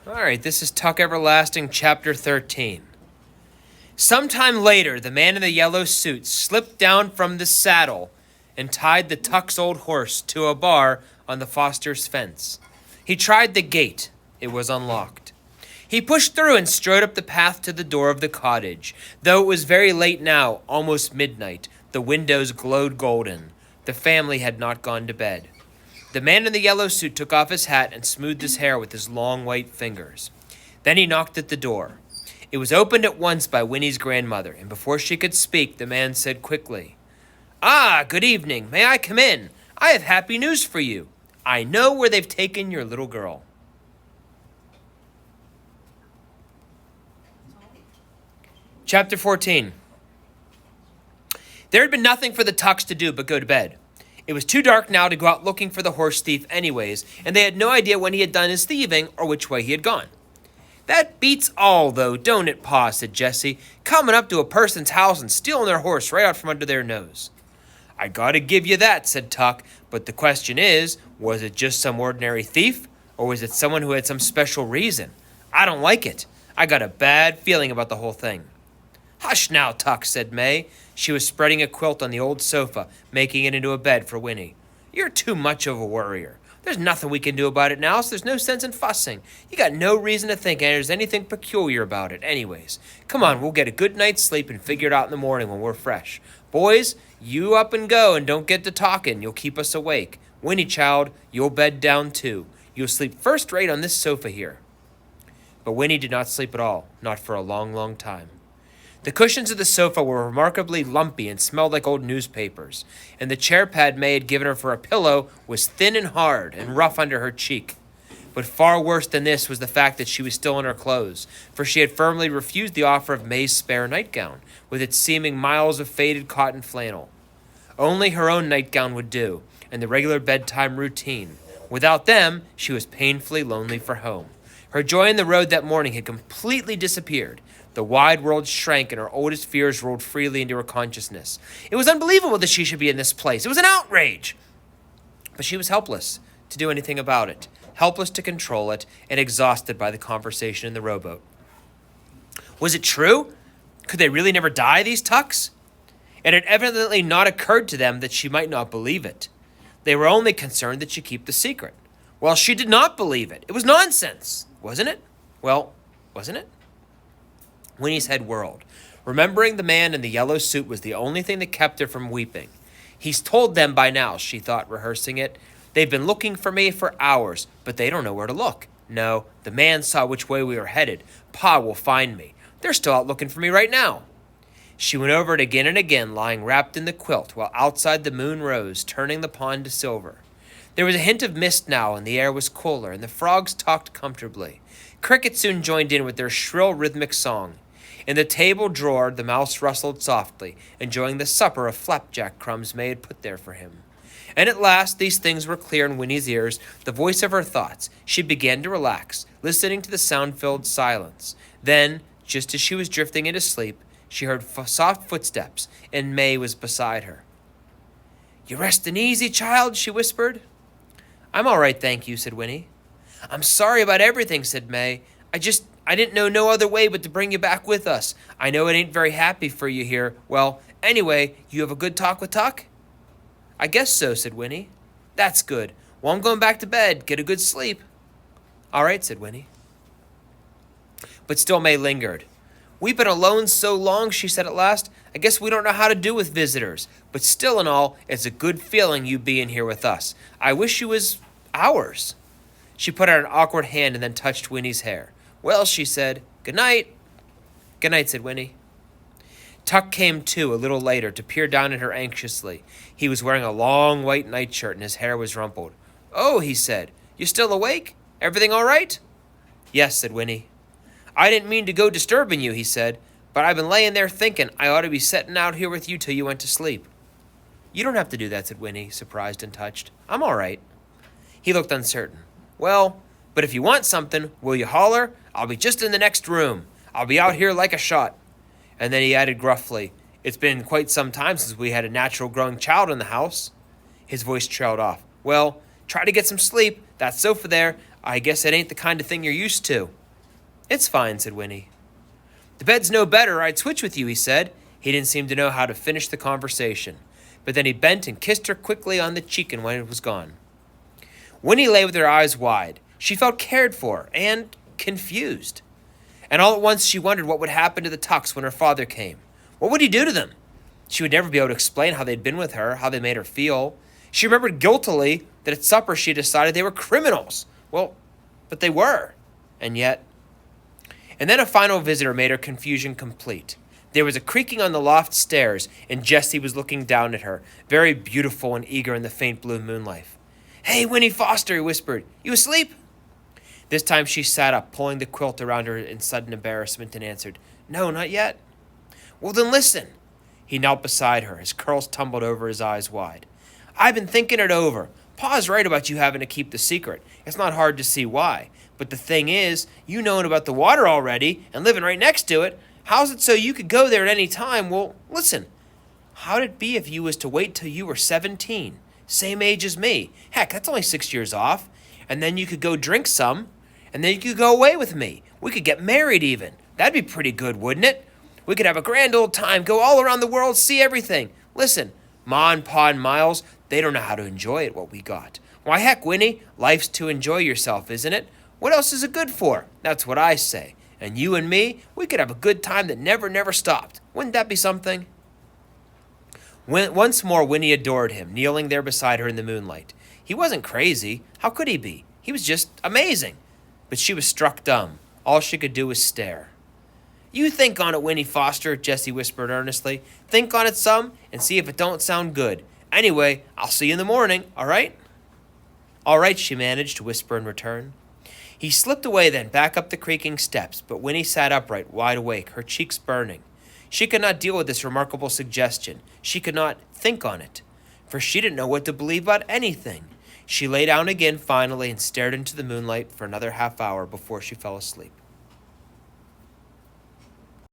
All right, this is Tuck Everlasting, Chapter 13. Sometime later, the man in the yellow suit slipped down from the saddle and tied the Tuck's old horse to a bar on the Foster's fence. He tried the gate. It was unlocked. He pushed through and strode up the path to the door of the cottage. Though it was very late now, almost midnight, the windows glowed golden. The family had not gone to bed. The man in the yellow suit took off his hat and smoothed his hair with his long white fingers. Then he knocked at the door. It was opened at once by Winnie's grandmother, and before she could speak, the man said quickly, "Ah, good evening. May I come in? I have happy news for you. I know where they've taken your little girl." Chapter 14. There had been nothing for the Tucks to do but go to bed. It was too dark now to go out looking for the horse thief anyways, and they had no idea when he had done his thieving or which way he had gone. "That beats all, though, don't it, Pa?" said Jessie, "coming up to a person's house and stealing their horse right out from under their nose." "I gotta give you that," said Tuck, "but the question is, was it just some ordinary thief, or was it someone who had some special reason? I don't like it. I got a bad feeling about the whole thing." "Hush now, Tuck," said May. She was spreading a quilt on the old sofa, making it into a bed for Winnie. "You're too much of a worrier. There's nothing we can do about it now, so there's no sense in fussing. You got no reason to think there's anything peculiar about it anyways. Come on, we'll get a good night's sleep and figure it out in the morning when we're fresh. Boys, you up and go and don't get to talking. You'll keep us awake. Winnie, child, you'll bed down too. You'll sleep first rate on this sofa here." But Winnie did not sleep at all, not for a long, long time. The cushions of the sofa were remarkably lumpy and smelled like old newspapers, and the chair pad May had given her for a pillow was thin and hard and rough under her cheek. But far worse than this was the fact that she was still in her clothes, for she had firmly refused the offer of May's spare nightgown, with its seeming miles of faded cotton flannel. Only her own nightgown would do, and the regular bedtime routine. Without them, she was painfully lonely for home. Her joy in the road that morning had completely disappeared. The wide world shrank and her oldest fears rolled freely into her consciousness. It was unbelievable that she should be in this place. It was an outrage. But she was helpless to do anything about it, helpless to control it, and exhausted by the conversation in the rowboat. Was it true? Could they really never die, these Tucks? It had evidently not occurred to them that she might not believe it. They were only concerned that she keep the secret. Well, she did not believe it. It was nonsense, wasn't it? Well, wasn't it? Winnie's head whirled. Remembering the man in the yellow suit was the only thing that kept her from weeping. "He's told them by now," she thought, rehearsing it. "They've been looking for me for hours, but they don't know where to look. No, the man saw which way we were headed. Pa will find me. They're still out looking for me right now." She went over it again and again, lying wrapped in the quilt, while outside the moon rose, turning the pond to silver. There was a hint of mist now, and the air was cooler, and the frogs talked comfortably. Crickets soon joined in with their shrill rhythmic song. In the table drawer, the mouse rustled softly, enjoying the supper of flapjack crumbs May had put there for him. And at last, these things were clear in Winnie's ears, the voice of her thoughts. She began to relax, listening to the sound-filled silence. Then, just as she was drifting into sleep, she heard soft footsteps, and May was beside her. "You restin' easy, child?" she whispered. "I'm all right, thank you," said Winnie. "I'm sorry about everything," said May. I didn't know no other way but to bring you back with us. I know it ain't very happy for you here. Well, anyway, you have a good talk with Tuck?" "I guess so," said Winnie. "That's good. Well, I'm going back to bed. Get a good sleep." "All right," said Winnie. But still May lingered. "We've been alone so long," she said at last. "I guess we don't know how to do with visitors. But still and all, it's a good feeling you being here with us. I wish you was ours." She put out an awkward hand and then touched Winnie's hair. "Well," she said, "good night." "Good night," said Winnie. Tuck came to a little later to peer down at her anxiously. He was wearing a long white nightshirt and his hair was rumpled. "Oh," he said, "you still awake? Everything all right?" "Yes," said Winnie. "I didn't mean to go disturbing you," he said, "but I've been laying there thinking I ought to be setting out here with you till you went to sleep." "You don't have to do that," said Winnie, surprised and touched. "I'm all right." He looked uncertain. "Well, but if you want something, will you holler? I'll be just in the next room. I'll be out here like a shot." And then he added gruffly, "It's been quite some time since we had a natural-growing child in the house." His voice trailed off. "Well, try to get some sleep. That sofa there, I guess it ain't the kind of thing you're used to. It's fine, said Winnie. The bed's no better, I'd switch with you, he said. He didn't seem to know how to finish the conversation, but then he bent and kissed her quickly on the cheek and when it was gone. Winnie lay with her eyes wide. She felt cared for and confused. And all at once she wondered what would happen to the Tucks when her father came. What would he do to them? She would never be able to explain how they'd been with her, how they made her feel. She remembered guiltily that at supper she decided they were criminals. Well, but they were. And yet... And then a final visitor made her confusion complete. There was a creaking on the loft stairs, and Jessie was looking down at her, very beautiful and eager in the faint blue moonlight. "Hey, Winnie Foster," he whispered. "You asleep?" This time she sat up, pulling the quilt around her in sudden embarrassment, and answered, "No, not yet." "Well, then listen." He knelt beside her, his curls tumbled over his eyes wide. "I've been thinking it over. Pa's right about you having to keep the secret. It's not hard to see why. But the thing is, you knowing about the water already and living right next to it, how's it so you could go there at any time? Well, listen. How'd it be if you was to wait till you were 17? Same age as me. Heck, that's only 6 years off. And then you could go drink some. And then you could go away with me. We could get married even. That'd be pretty good, wouldn't it? We could have a grand old time, go all around the world, see everything. Listen, Ma and Pa and Miles, they don't know how to enjoy it, what we got. Why, heck, Winnie, life's to enjoy yourself, isn't it? What else is it good for? That's what I say. And you and me, we could have a good time that never stopped. Wouldn't that be something? Once more, Winnie adored him, kneeling there beside her in the moonlight. He wasn't crazy. How could he be? He was just amazing. But she was struck dumb. All she could do was stare. "You think on it, Winnie Foster," Jessie whispered earnestly. "Think on it some and see if it don't sound good. Anyway, I'll see you in the morning, all right?" "All right," she managed to whisper in return. He slipped away then, back up the creaking steps, but Winnie sat upright, wide awake, her cheeks burning. She could not deal with this remarkable suggestion. She could not think on it, for she didn't know what to believe about anything. She lay down again finally and stared into the moonlight for another half hour before she fell asleep.